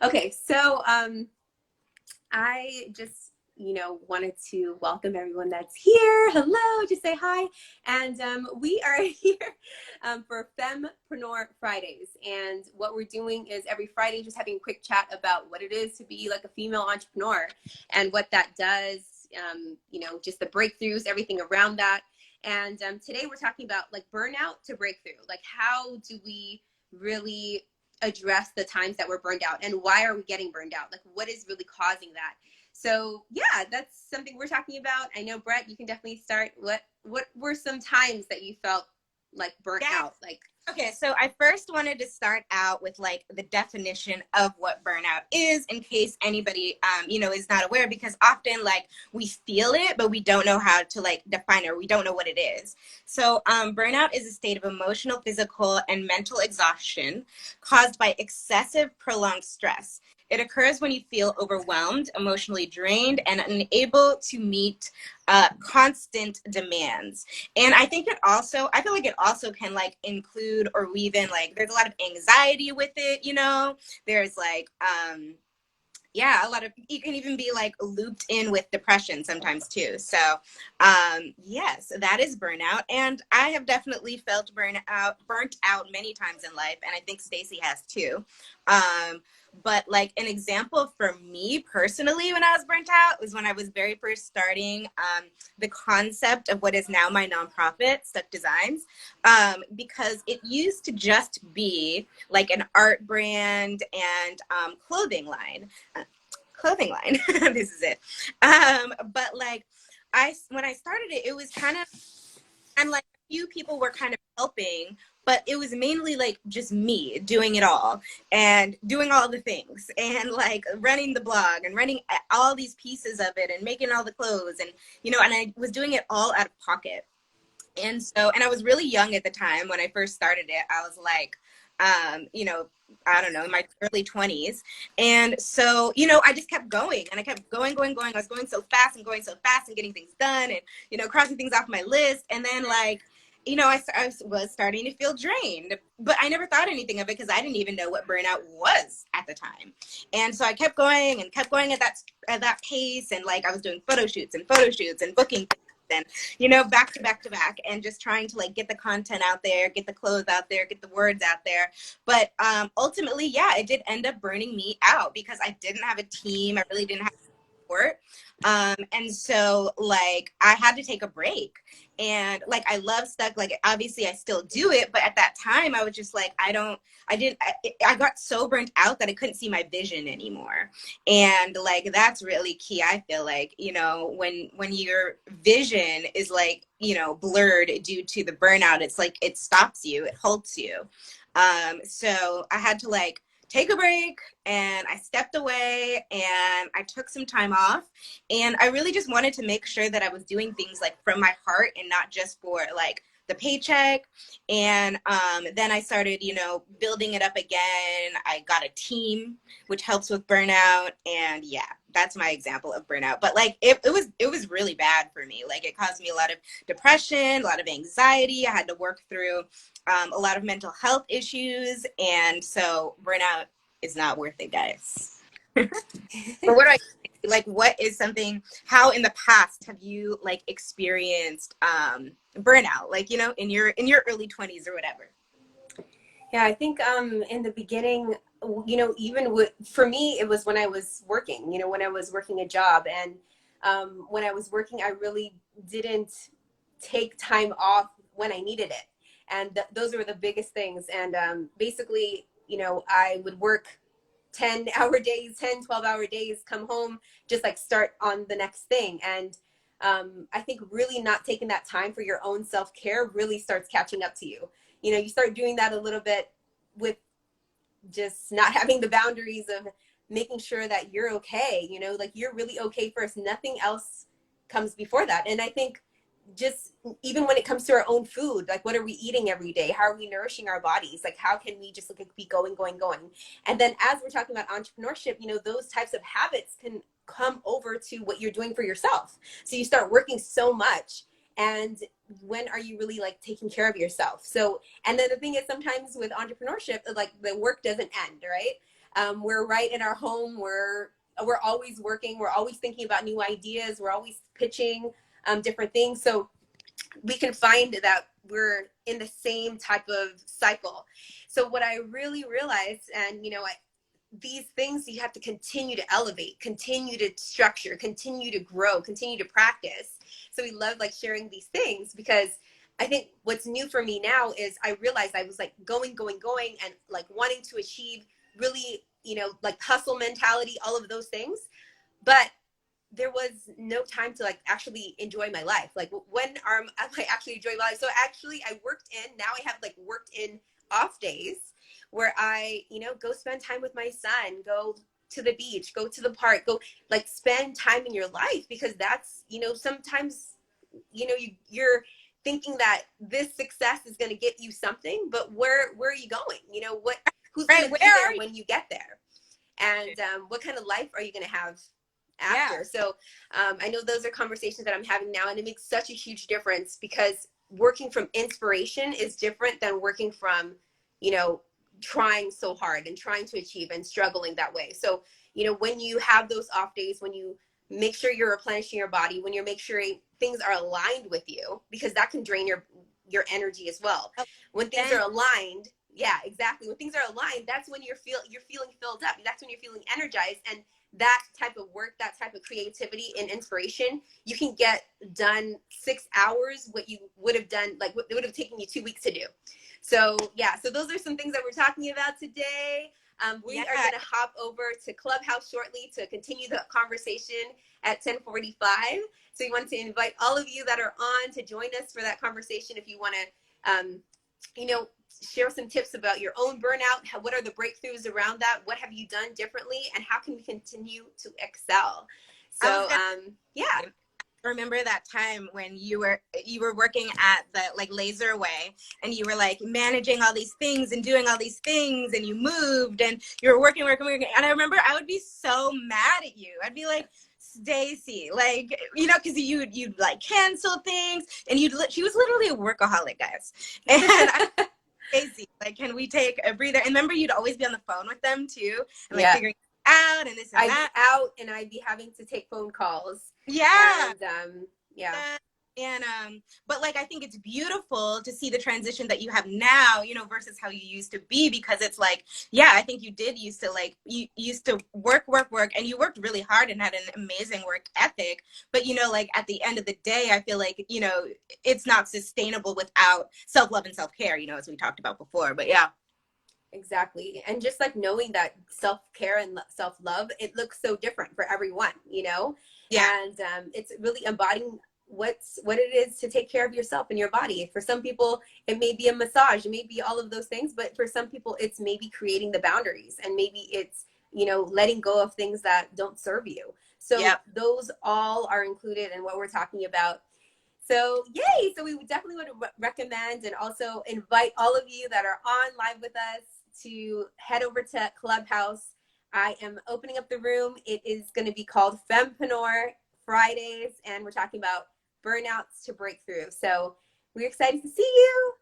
Okay, so I just, wanted to welcome everyone that's here. Hello, just say hi. And we are here for Fempreneur Fridays. And what we're doing is every Friday just having a quick chat about what it is to be like a female entrepreneur and what that does, just the breakthroughs, everything around that. And today we're talking about like burnout to breakthrough. Like, how do we really address the times that we're burned out, and why are we getting burned out? Like, what is really causing that? So yeah, that's something we're talking about. I know, Brett, you can definitely start. What were some times that you felt like burnt out? Like, Okay, so I first wanted to start out with like the definition of what burnout is, in case anybody, is not aware, because often like we feel it, but we don't know how to like define it, or we don't know what it is. So burnout is a state of emotional, physical, and mental exhaustion caused by excessive, prolonged stress. It occurs when you feel overwhelmed, emotionally drained, and unable to meet constant demands. And I think I feel like it also can like include or weave in like, there's a lot of anxiety with it, there's like, a lot of, you can even be like looped in with depression sometimes too. So yes, that is burnout. And I have definitely felt burnt out many times in life. And I think Stacy has too. But like an example for me personally, when I was burnt out, was when I was very first starting the concept of what is now my nonprofit, Stuck Designs, because it used to just be like an art brand and clothing line. This is it. But like when I started it, it was kind of, and like a few people were kind of helping, but it was mainly like just me doing it all and doing all the things and like running the blog and running all these pieces of it and making all the clothes, and and I was doing it all out of pocket. And I was really young at the time when I first started it. I was like, I don't know, in my early 20s. And so, I just kept going, and I kept going. I was going so fast and getting things done and, crossing things off my list. And then like, I was starting to feel drained, but I never thought anything of it because I didn't even know what burnout was at the time. And so I kept going at that pace. And like, I was doing photo shoots and booking and back to back, and just trying to like get the content out there, get the clothes out there, get the words out there. But ultimately, yeah, it did end up burning me out because I didn't have a team. I really didn't have support. And so like I had to take a break. And like I love Stuck, like obviously I still do it, but at that time I was just like, I got so burnt out that I couldn't see my vision anymore. And like that's really key. I feel like, when your vision is like, blurred due to the burnout, it's like it stops you, it halts you. So I had to like take a break, and I stepped away and I took some time off, and I really just wanted to make sure that I was doing things like from my heart and not just for like the paycheck. And then I started, building it up again. I got a team, which helps with burnout. And yeah, that's my example of burnout. But like it was really bad for me. Like it caused me a lot of depression, a lot of anxiety. I had to work through a lot of mental health issues. And so burnout is not worth it, guys. But what do I like? What is something, how in the past have you like experienced burnout, like, in your early 20s or whatever? yeah, I think in the beginning, for me, it was when I was working. When I was working a job, and when I was working, I really didn't take time off when I needed it. And those were the biggest things. And basically, I would work 10-hour days, 10-12-hour days, come home, just like start on the next thing. And I think really not taking that time for your own self-care really starts catching up to you. You start doing that a little bit with just not having the boundaries of making sure that you're okay, like you're really okay first. Nothing else comes before that. And I think just even when it comes to our own food, like what are we eating every day? How are we nourishing our bodies? Like how can we just like be going? And then as we're talking about entrepreneurship, those types of habits can come over to what you're doing for yourself. So you start working so much, and when are you really like taking care of yourself? So, and then the thing is, sometimes with entrepreneurship, like the work doesn't end, right? We're right in our home. We're always working. We're always thinking about new ideas. We're always pitching different things. So we can find that we're in the same type of cycle. So what I really realized, and these things you have to continue to elevate, continue to structure, continue to grow, continue to practice. So we love like sharing these things, because I think what's new for me now is I realized I was like going, and like wanting to achieve really, like hustle mentality, all of those things. But there was no time to like actually enjoy my life. Like when am I actually enjoying my life? So actually I now I have like worked in off days where I, go spend time with my son, go to the beach, go to the park, go like spend time in your life, because that's, sometimes, you're thinking that this success is going to get you something, but where are you going? Who's going to be there when you get there? And what kind of life are you going to have after? So I know those are conversations that I'm having now, and it makes such a huge difference, because working from inspiration is different than working from, trying so hard and trying to achieve and struggling that way. So, when you have those off days, when you make sure you're replenishing your body, when you make sure things are aligned with you, because that can drain your energy as well. When things are aligned, yeah, exactly. When things are aligned, that's when you're feeling filled up. That's when you're feeling energized. And that type of work, that type of creativity and inspiration, you can get done 6 hours what you would have done, like what it would have taken you 2 weeks to do. So yeah, so those are some things that we're talking about today. We are going to hop over to Clubhouse shortly to continue the conversation at 10:45. So we want to invite all of you that are on to join us for that conversation. If you want to, share some tips about your own burnout. What are the breakthroughs around that? What have you done differently? And how can we continue to excel? So, yeah. Remember that time when you were working at the like Laser Way, and you were like managing all these things and doing all these things, and you moved and you were working. And I remember I would be so mad at you. I'd be like, Stacy, like, because you'd like cancel things, and she was literally a workaholic, guys. And Stacy, like, can we take a breather? And remember, you'd always be on the phone with them too, and like figuring out and this and that. I'd be out, and I'd be having to take phone calls. Yeah. And but like, I think it's beautiful to see the transition that you have now, versus how you used to be, because it's like, I think you used to work, and you worked really hard and had an amazing work ethic. But, like at the end of the day, I feel like, it's not sustainable without self-love and self-care, as we talked about before. But yeah. Exactly. And just like knowing that self-care and self-love, it looks so different for everyone, Yeah. And it's really embodying what it is to take care of yourself and your body. For some people, it may be a massage, it may be all of those things, but for some people, it's maybe creating the boundaries, and maybe it's, letting go of things that don't serve you. So those all are included in what we're talking about. So yay. So we definitely would recommend and also invite all of you that are on live with us to head over to Clubhouse. I am opening up the room. It is going to be called Fempreneur Fridays, and we're talking about burnouts to breakthrough. So we're excited to see you.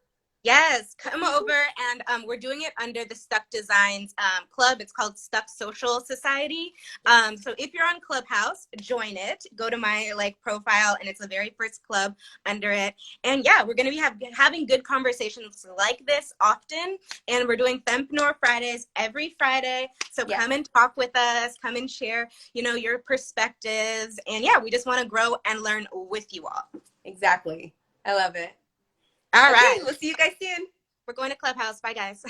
Yes, come over, and we're doing it under the Stuck Designs club. It's called Stuck Social Society. So if you're on Clubhouse, join it. Go to my profile, and it's the very first club under it. And yeah, we're going to be having good conversations like this often. And we're doing Fempreneur Fridays every Friday. So come and talk with us. Come and share, your perspectives. And yeah, we just want to grow and learn with you all. Exactly. I love it. All right. We'll see you guys soon. We're going to Clubhouse. Bye, guys.